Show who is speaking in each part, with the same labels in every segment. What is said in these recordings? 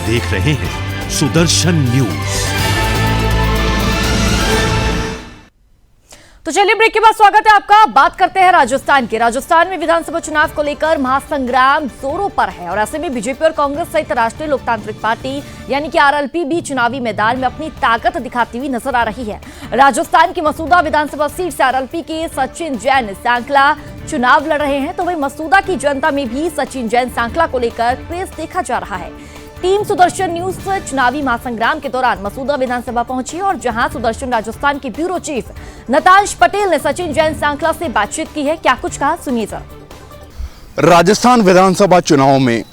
Speaker 1: देख रहे हैं सुदर्शन न्यूज।
Speaker 2: तो चलिए ब्रेक के बाद स्वागत है आपका। बात करते हैं राजस्थान की। राजस्थान में विधानसभा चुनाव को लेकर महासंग्राम जोरों पर है और ऐसे में बीजेपी और कांग्रेस सहित राष्ट्रीय लोकतांत्रिक पार्टी यानी कि आरएलपी भी चुनावी मैदान में अपनी ताकत दिखाती हुई नजर आ रही है। राजस्थान की मसूदा विधानसभा सीट से आरएलपी के सचिन जैन सांकला चुनाव लड़ रहे हैं, तो वही मसूदा की जनता में भी सचिन जैन सांकला को लेकर क्रेज देखा जा रहा है। टीम सुदर्शन न्यूज चुनावी महासंग्राम के दौरान मसूदा विधानसभा पहुंची और जहां सुदर्शन राजस्थान के ब्यूरो चीफ नतांश पटेल ने सचिन जैन सांकला से बातचीत की है। क्या कुछ कहा, सुनिए जरा।
Speaker 3: राजस्थान विधानसभा चुनाव में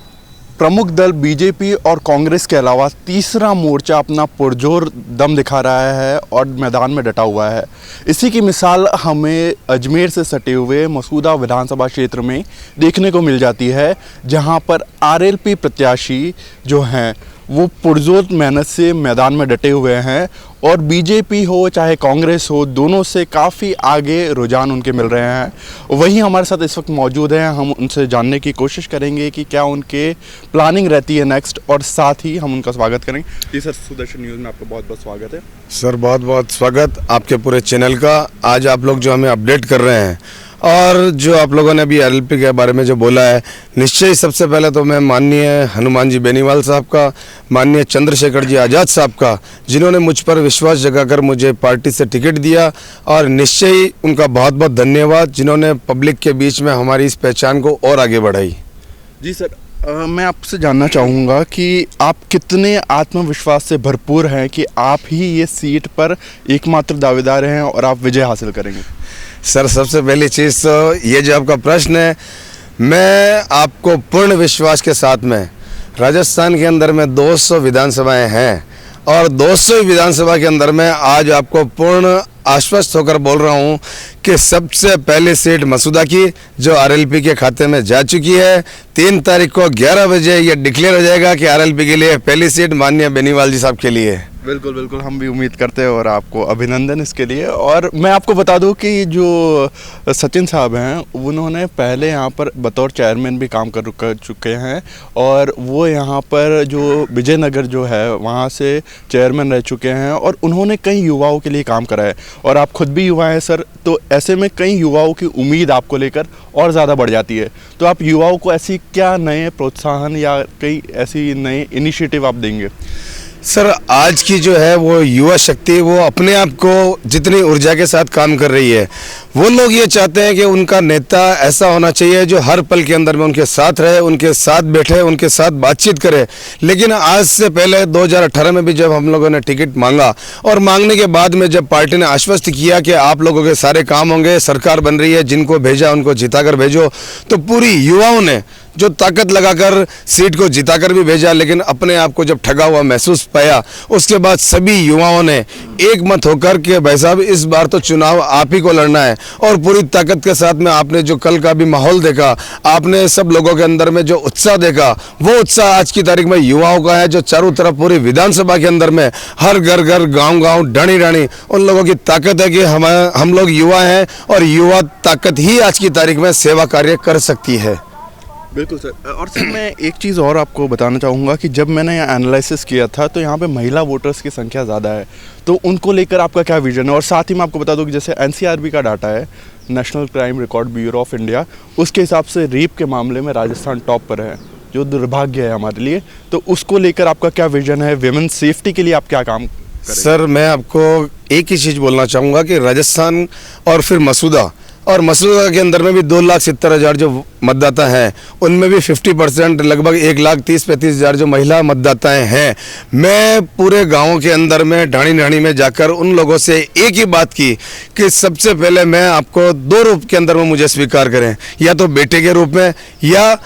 Speaker 3: प्रमुख दल बीजेपी और कांग्रेस के अलावा तीसरा मोर्चा अपना पुरजोर दम दिखा रहा है और मैदान में डटा हुआ है। इसी की मिसाल हमें अजमेर से सटे हुए मसूदा विधानसभा क्षेत्र में देखने को मिल जाती है, जहां पर आरएलपी प्रत्याशी जो हैं वो पुरजोर मेहनत से मैदान में डटे हुए हैं और बीजेपी हो चाहे कांग्रेस हो, दोनों से काफ़ी आगे रुझान उनके मिल रहे हैं। वहीं हमारे साथ इस वक्त मौजूद हैं, हम उनसे जानने की कोशिश करेंगे कि क्या उनके प्लानिंग रहती है नेक्स्ट, और साथ ही हम उनका स्वागत करेंगे। जी सर, सुदर्शन न्यूज़ में आपका बहुत बहुत स्वागत है।
Speaker 4: सर बहुत बहुत स्वागत आपके पूरे चैनल का। आज आप लोग जो हमें अपडेट कर रहे हैं और जो आप लोगों ने अभी आरएलपी के बारे में जो बोला है, निश्चय ही सबसे पहले तो मैं माननीय हनुमान जी बेनीवाल साहब का, माननीय चंद्रशेखर जी आज़ाद साहब का, जिन्होंने मुझ पर विश्वास जगाकर मुझे पार्टी से टिकट दिया, और निश्चय ही उनका बहुत बहुत धन्यवाद, जिन्होंने पब्लिक के बीच में हमारी इस पहचान को और आगे बढ़ाई।
Speaker 3: जी सर, मैं आपसे जानना चाहूँगा कि आप कितने आत्मविश्वास से भरपूर हैं कि आप ही ये सीट पर एकमात्र दावेदार हैं और आप विजय हासिल करेंगे।
Speaker 4: सर सबसे पहली चीज़ तो ये जो आपका प्रश्न है, मैं आपको पूर्ण विश्वास के साथ में, राजस्थान के अंदर में 200 विधानसभाएं हैं और 200 विधानसभा के अंदर में आज आपको पूर्ण आश्वस्त होकर बोल रहा हूं कि सबसे पहली सीट मसूदा की जो आरएलपी के खाते में जा चुकी है। 3 तारीख को 11 बजे ये डिक्लेयर हो जाएगा कि आरएलपी के लिए पहली सीट माननीय बेनीवाल जी साहब के लिए।
Speaker 3: बिल्कुल बिल्कुल, हम भी उम्मीद करते हैं और आपको अभिनंदन इसके लिए। और मैं आपको बता दूं कि जो सचिन साहब हैं उन्होंने पहले यहाँ पर बतौर चेयरमैन भी काम कर चुके हैं और वो यहाँ पर जो विजयनगर जो है वहाँ से चेयरमैन रह चुके हैं और उन्होंने कई युवाओं के लिए काम करा है और आप खुद भी युवा हैं सर, तो ऐसे में कई युवाओं की उम्मीद आपको लेकर और ज़्यादा बढ़ जाती है। तो आप युवाओं को ऐसी क्या नए प्रोत्साहन या कई ऐसी नए इनिशिएटिव आप देंगे?
Speaker 4: सर आज की जो है वो युवा शक्ति, वो अपने आप को जितनी ऊर्जा के साथ काम कर रही है, वो लोग ये चाहते हैं कि उनका नेता ऐसा होना चाहिए जो हर पल के अंदर में उनके साथ रहे, उनके साथ बैठे, उनके साथ बातचीत करे। लेकिन आज से पहले 2018 में भी जब हम लोगों ने टिकट मांगा और मांगने के बाद में जब पार्टी ने आश्वस्त किया कि आप लोगों के सारे काम होंगे, सरकार बन रही है, जिनको भेजा उनको जिताकर भेजो, तो पूरी युवाओं ने जो ताकत लगाकर सीट को जिताकर भी भेजा, लेकिन अपने आप को जब ठगा हुआ महसूस पाया, उसके बाद सभी युवाओं ने एक मत होकर के भाई साहब इस बार तो चुनाव आप ही को लड़ना है, और पूरी ताकत के साथ में आपने जो कल का भी माहौल देखा, आपने सब लोगों के अंदर में जो उत्साह देखा, वो उत्साह आज की तारीख में युवाओं का है, जो चारों तरफ पूरी विधानसभा के अंदर में हर घर घर, गाँव गाँव, ढाणी ढाणी उन लोगों की ताकत है कि हम लोग युवा हैं और युवा ताकत ही आज की तारीख में सेवा कार्य कर सकती है।
Speaker 3: बिल्कुल सर। और सर मैं एक चीज़ और आपको बताना चाहूँगा कि जब मैंने यहाँ एनालिसिस किया था तो यहाँ पे महिला वोटर्स की संख्या ज़्यादा है, तो उनको लेकर आपका क्या विजन है? और साथ ही मैं आपको बता दूँ कि जैसे एनसीआरबी का डाटा है, national crime record bureau of India, उसके हिसाब से रेप के मामले में राजस्थान टॉप पर है, जो दुर्भाग्य है हमारे लिए। तो उसको लेकर आपका क्या विजन है? विमेन सेफ्टी के लिए आप क्या काम करेंगे?
Speaker 4: सर मैं आपको एक ही चीज़ बोलना चाहूँगा कि राजस्थान और फिर मसूदा के अंदर में भी 2,70,000 जो मतदाता हैं, उनमें भी 50% लगभग 1,30,35,000 जो महिला मतदाताएं हैं। मैं पूरे गाँव के अंदर में ढाणी ढाणी में जाकर उन लोगों से एक ही बात की कि सबसे पहले मैं आपको 2 रूप के अंदर में मुझे स्वीकार करें, या तो बेटे के रूप में या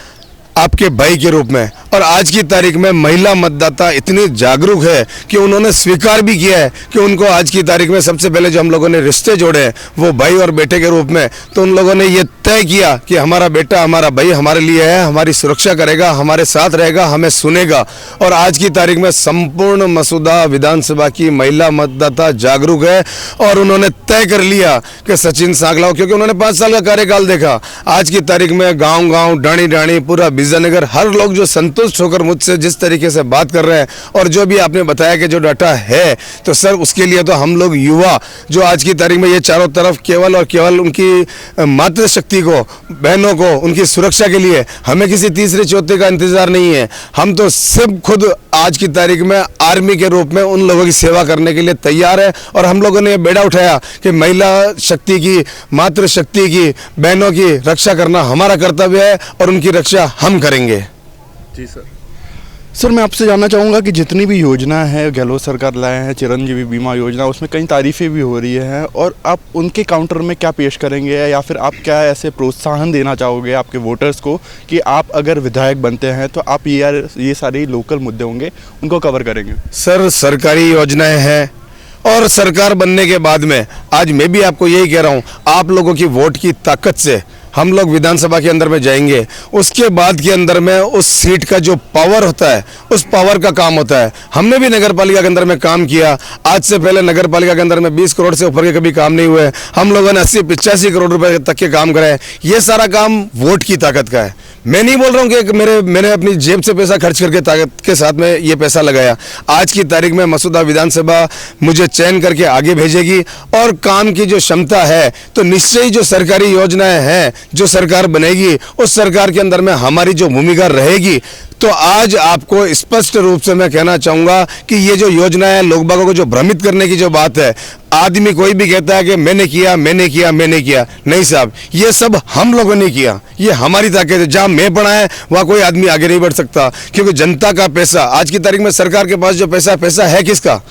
Speaker 4: आपके भाई के रूप में। और आज की तारीख में महिला मतदाता इतनी जागरूक है कि उन्होंने स्वीकार भी किया है कि उनको आज की तारीख में सबसे पहले जो हम लोगों ने रिश्ते जोड़े हैं वो भाई और बेटे के रूप में, तो उन लोगों ने ये तय किया कि हमारा बेटा हमारा भाई हमारे लिए है, हमारी सुरक्षा करेगा, हमारे साथ रहेगा, हमें सुनेगा। और आज की तारीख में संपूर्ण मसूदा विधानसभा की महिला मतदाता जागरूक है और उन्होंने तय कर लिया कि सचिन सांगलाव, क्योंकि उन्होंने 5 साल का कार्यकाल देखा। आज की तारीख में गांव-गांव, डाणी-डाणी, पूरा विजयनगर, हर लोग जो संतुष्ट होकर मुझसे जिस तरीके से बात कर रहे हैं और जो भी आपने बताया कि जो डाटा है, तो सर उसके लिए तो हम लोग युवा जो आज की तारीख में ये चारों तरफ केवल और केवल उनकी मातृशक्ति को, बहनों को, उनकी सुरक्षा के लिए हमें किसी तीसरे चौथे का इंतजार नहीं है। हम तो सिर्फ खुद आज की तारीख में आर्मी के रूप में उन लोगों की सेवा करने के लिए तैयार है। और हम लोगों ने ये बेड़ा उठाया कि महिला शक्ति की, मातृशक्ति की, बहनों की रक्षा करना हमारा कर्तव्य है और उनकी रक्षा हम करेंगे।
Speaker 3: जी सर, मैं आपसे जानना चाहूँगा कि जितनी भी योजना है गहलोत सरकार लाए हैं, चिरंजीवी बीमा योजना, उसमें कई तारीफ़ें भी हो रही हैं, और आप उनके काउंटर में क्या पेश करेंगे या फिर आप क्या ऐसे प्रोत्साहन देना चाहोगे आपके वोटर्स को कि आप अगर विधायक बनते हैं तो आप ये सारे लोकल मुद्दे होंगे उनको कवर करेंगे?
Speaker 4: सर, सरकारी योजनाएं हैं और सरकार बनने के बाद में आज मैं भी आपको यही कह रहा हूँ, आप लोगों की वोट की ताकत से हम लोग विधानसभा के अंदर में जाएंगे। उसके बाद के अंदर में उस सीट का जो पावर होता है, उस पावर का काम होता है। हमने भी नगर पालिका के अंदर में काम किया। आज से पहले नगर पालिका के अंदर में 20 करोड़ से ऊपर के कभी काम नहीं हुए। हम लोगों ने 80-85 करोड़ रुपए तक के काम कराए। ये सारा काम वोट की ताकत का है। मैं नहीं बोल रहा हूँ कि मैंने अपनी जेब से पैसा खर्च करके ताकत के साथ में ये पैसा लगाया। आज की तारीख में मसूदा विधानसभा मुझे चयन करके आगे भेजेगी और काम की जो क्षमता है, तो निश्चय ही जो सरकारी योजनाएं हैं, जो सरकार बनेगी, उस सरकार के अंदर में हमारी जो भूमिका रहेगी। तो आज आपको स्पष्ट रूप से मैं कहना चाहूँगा कि ये जो योजना है, लोग बागों को जो भ्रमित करने की जो बात है, आदमी कोई भी कहता है कि मैंने किया, मैंने किया, मैंने किया। नहीं साहब, ये सब हम लोगों ने किया। ये हमारी ताकत है। जहाँ मैं पढ़ा है वहाँ कोई आदमी आगे नहीं बढ़ सकता, क्योंकि जनता का पैसा, आज की तारीख में सरकार के पास जो पैसा है किसका?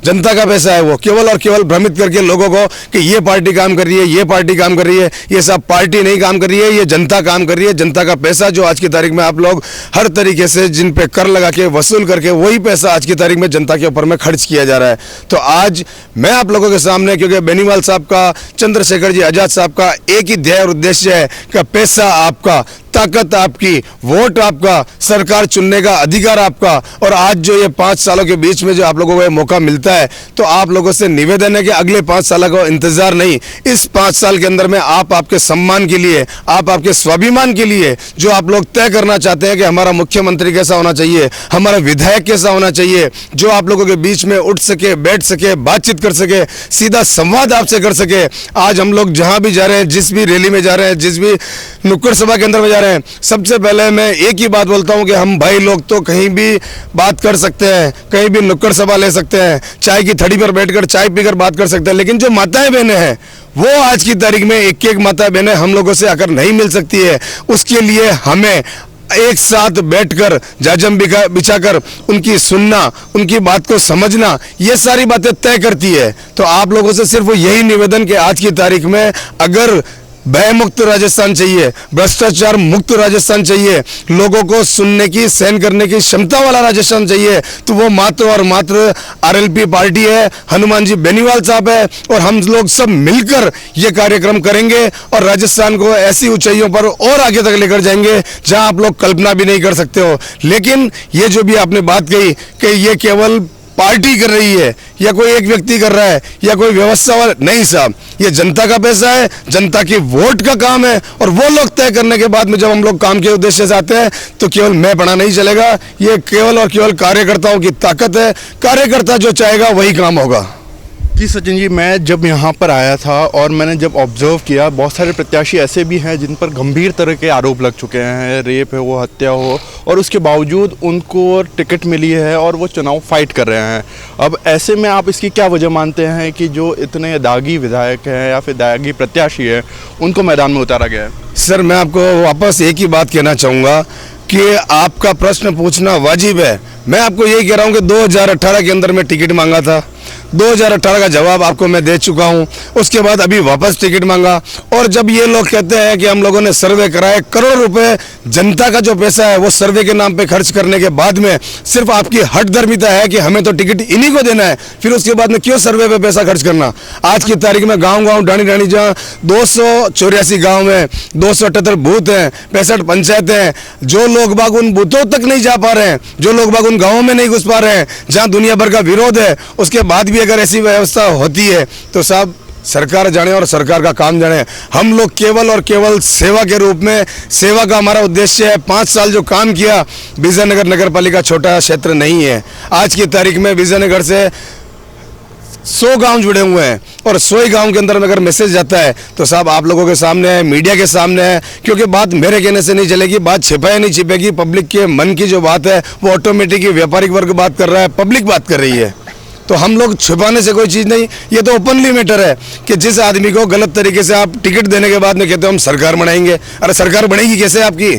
Speaker 4: जनता का पैसा है। वो केवल और केवल भ्रमित करके लोगों को कि ये पार्टी काम कर रही है, ये पार्टी काम कर रही है। ये सब पार्टी नहीं काम कर रही है, ये जनता काम कर रही है। जनता का पैसा जो आज की तारीख में आप लोग हर तरीके से जिन पे कर लगा के वसूल करके, वही पैसा आज की तारीख में जनता के ऊपर में खर्च किया जा रहा है। तो आज मैं आप लोगों के सामने, क्योंकि बेनीवाल साहब का, चंद्रशेखर जी आजाद साहब का एक ही ध्येय और उद्देश्य है कि पैसा आपका, ताकत आपकी, वोट आपका, सरकार चुनने का अधिकार आपका। और आज जो ये 5 सालों के बीच में जो आप लोगों को ये मौका मिलता है, तो आप लोगों से निवेदन है कि अगले 5 साल का इंतजार नहीं, इस 5 साल के अंदर में आप आपके सम्मान के लिए, आप आपके स्वाभिमान के लिए जो आप लोग तय करना चाहते हैं कि हमारा मुख्यमंत्री कैसा होना चाहिए, हमारा विधायक कैसा होना चाहिए, जो आप लोगों के बीच में उठ सके, बैठ सके, बातचीत कर सके, सीधा संवाद आपसे कर सके। आज हम लोग जहां भी जा रहे हैं, जिस भी रैली में जा रहे हैं, जिस भी नुक्कड़ सभा के अंदर में जा रहे हैं, सबसे पहले मैं एक ही बात बोलता हूं कि हम भाई लोग तो कहीं भी बात कर सकते हैं, कहीं भी नुक्कड़ सभा ले सकते हैं, चाय की थड़ी पर बैठकर चाय पीकर बात कर सकते हैं, लेकिन जो माताएं बहनें हैं, वो आज की तारीख में एक माता बहनें हम लोगों से आकर नहीं मिल सकती है। उसके लिए हमें एक साथ बैठकर जाजम बिछाकर उनकी सुनना, उनकी बात को समझना, ये सारी बातें तय करती है। तो आप लोगों से सिर्फ यही निवेदन कि आज की तारीख में अगर भय मुक्त राजस्थान चाहिए, भ्रष्टाचार मुक्त राजस्थान चाहिए, लोगों को सुनने की, सहन करने की क्षमता वाला राजस्थान चाहिए, तो वो मात्र और मात्र आरएलपी पार्टी है, हनुमान जी बेनीवाल साहब है। और हम लोग सब मिलकर ये कार्यक्रम करेंगे और राजस्थान को ऐसी ऊंचाइयों पर और आगे तक लेकर जाएंगे जहां आप लोग कल्पना भी नहीं कर सकते हो। लेकिन ये जो भी आपने बात कही कि ये केवल पार्टी कर रही है या कोई एक व्यक्ति कर रहा है या कोई व्यवस्था वाला, नहीं साहब, ये जनता का पैसा है, जनता की वोट का काम है। और वो लोग तय करने के बाद में जब हम लोग काम के उद्देश्य से आते हैं, तो केवल मैं पढ़ा नहीं चलेगा। ये केवल और केवल कार्यकर्ताओं की ताकत है। कार्यकर्ता जो चाहेगा वही काम होगा।
Speaker 3: जी सचिन जी, मैं जब यहाँ पर आया था और मैंने जब ऑब्जर्व किया, बहुत सारे प्रत्याशी ऐसे भी हैं जिन पर गंभीर तरह के आरोप लग चुके हैं, रेप है, वो हत्या हो, और उसके बावजूद उनको टिकट मिली है और वो चुनाव फाइट कर रहे हैं। अब ऐसे में आप इसकी क्या वजह मानते हैं कि जो इतने दागी विधायक हैं या फिर दागी प्रत्याशी हैं, उनको मैदान में उतारा गया है?
Speaker 4: सर, मैं आपको वापस एक ही बात कहना चाहूँगा कि आपका प्रश्न पूछना वाजिब है। मैं आपको यही कह रहा हूँ कि 2018 के अंदर में टिकट मांगा था, 2018 का जवाब आपको मैं दे चुका हूं। उसके बाद अभी वापस टिकट मांगा, और जब ये लोग कहते हैं कि हम लोगों ने सर्वे कराए, करोड़ रुपए जनता का जो पैसा है वो सर्वे के नाम पे खर्च करने के बाद में सिर्फ आपकी हठधर्मिता है कि हमें तो टिकट इन्हीं को देना है, फिर उसके बाद में क्यों सर्वे पे पैसा खर्च करना। आज की तारीख में गाँव डाणी डाणी जहाँ 284 गाँव में 278 बूथ हैं, 65 पंचायतें हैं, जो लोग बाग उन बूथों तक नहीं जा पा रहे हैं, जो लोग बाग उन गाँवों में नहीं घुस पा रहे हैं, जहाँ दुनिया भर का विरोध है, उसके बाद भी अगर ऐसी व्यवस्था होती है तो साहब सरकार जाने और सरकार का काम जाने। हम लोग केवल और केवल सेवा के रूप में, सेवा का हमारा उद्देश्य है। 5 साल जो काम किया, विजयनगर नगर पालिका छोटा क्षेत्र नहीं है। आज की तारीख में विजयनगर से 100 गांव जुड़े हुए हैं, और 100 ही गांव के अंदर में अगर मैसेज जाता है तो साहब आप लोगों के सामने है, मीडिया के सामने है, क्योंकि बात मेरे कहने से नहीं चलेगी, बात छिपाए नहीं छिपेगी। पब्लिक के मन की जो बात है वो ऑटोमेटिक व्यापारिक वर्ग बात कर रहा है, पब्लिक बात कर रही है। तो हम लोग छुपाने से कोई चीज़ नहीं, ये तो ओपनली मैटर है कि जिस आदमी को गलत तरीके से आप टिकट देने के बाद में कहते हो हम सरकार बनाएंगे, अरे सरकार बनेगी कैसे आपकी,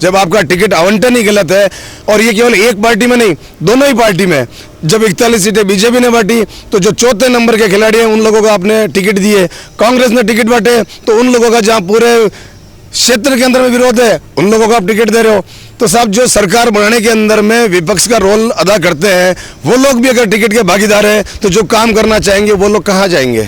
Speaker 4: जब आपका टिकट आवंटन ही गलत है। और ये केवल एक पार्टी में नहीं, दोनों ही पार्टी में। जब 41 सीटें बीजेपी ने बांटी तो जो चौथे नंबर के खिलाड़ी हैं उन लोगों को आपने टिकट दिए, कांग्रेस ने टिकट बांटे तो उन लोगों का जहाँ पूरे क्षेत्र के अंदर में विरोध है उन लोगों को आप टिकट दे रहे हो। तो साहब जो सरकार बनाने के अंदर में विपक्ष का रोल अदा करते हैं वो लोग भी अगर टिकट के भागीदार हैं तो जो काम करना चाहेंगे वो लोग कहाँ जाएंगे।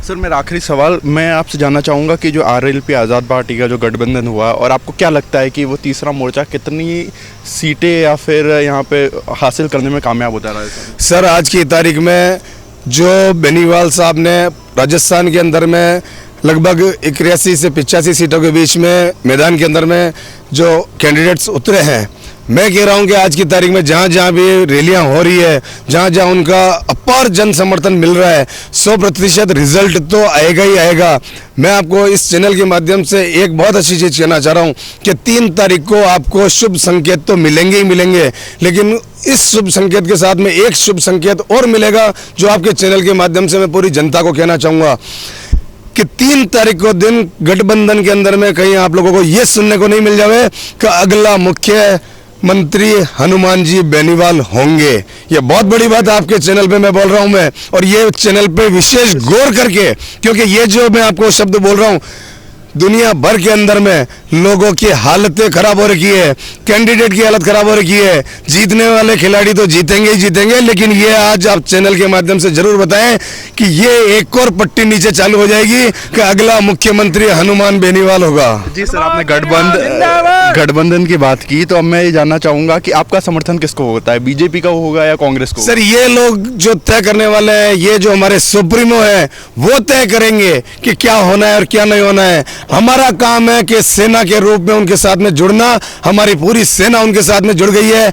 Speaker 3: सर मेरा आखिरी सवाल मैं आपसे जानना चाहूँगा कि जो आरएलपी आज़ाद पार्टी का जो गठबंधन हुआ, और आपको क्या लगता है कि वो तीसरा मोर्चा कितनी सीटें या फिर यहाँ पे हासिल करने में कामयाब होता रहा है?
Speaker 4: सर आज की तारीख में जो बेनीवाल साहब ने राजस्थान के अंदर में लगभग 81 से 85 सीटों के बीच में मैदान के अंदर में जो कैंडिडेट्स उतरे हैं, मैं कह रहा हूं कि आज की तारीख में जहां जहां भी रैलियां हो रही है, जहां जहां उनका अपार जन समर्थन मिल रहा है, 100% रिजल्ट तो आएगा ही आएगा। मैं आपको इस चैनल के माध्यम से एक बहुत अच्छी चीज़ कहना चाह रहा हूं कि 3 तारीख को आपको शुभ संकेत तो मिलेंगे ही मिलेंगे, लेकिन इस शुभ संकेत के साथ में एक शुभ संकेत और मिलेगा जो आपके चैनल के माध्यम से मैं पूरी जनता को कहना चाहूँगा कि 3 तारीख को दिन गठबंधन के अंदर में कहीं आप लोगों को ये सुनने को नहीं मिल जाए कि अगला मुख्यमंत्री हनुमान जी बेनीवाल होंगे। ये बहुत बड़ी बात आपके चैनल पे मैं बोल रहा हूं मैं, और ये चैनल पे विशेष गौर करके, क्योंकि ये जो मैं आपको शब्द बोल रहा हूं दुनिया भर के अंदर में लोगों की हालतें खराब हो रखी है, कैंडिडेट की हालत खराब हो रखी है, जीतने वाले खिलाड़ी तो जीतेंगे ही जीतेंगे, लेकिन ये आज आप चैनल के माध्यम से जरूर बताएं कि ये एक और पट्टी नीचे चालू हो जाएगी कि अगला मुख्यमंत्री हनुमान बेनीवाल होगा।
Speaker 3: जी सर, आपने गठबंधन की बात की, तो अब मैं ये जानना चाहूँगा कि आपका समर्थन किसको होता है, बीजेपी का होगा या कांग्रेस को?
Speaker 4: सर ये लोग जो तय करने वाले हैं, ये जो हमारे सुप्रीमो है वो तय करेंगे कि क्या होना है और क्या नहीं होना है। हमारा काम है कि सेना के रूप में उनके साथ में जुड़ना, हमारी पूरी सेना उनके साथ में जुड़ गई है।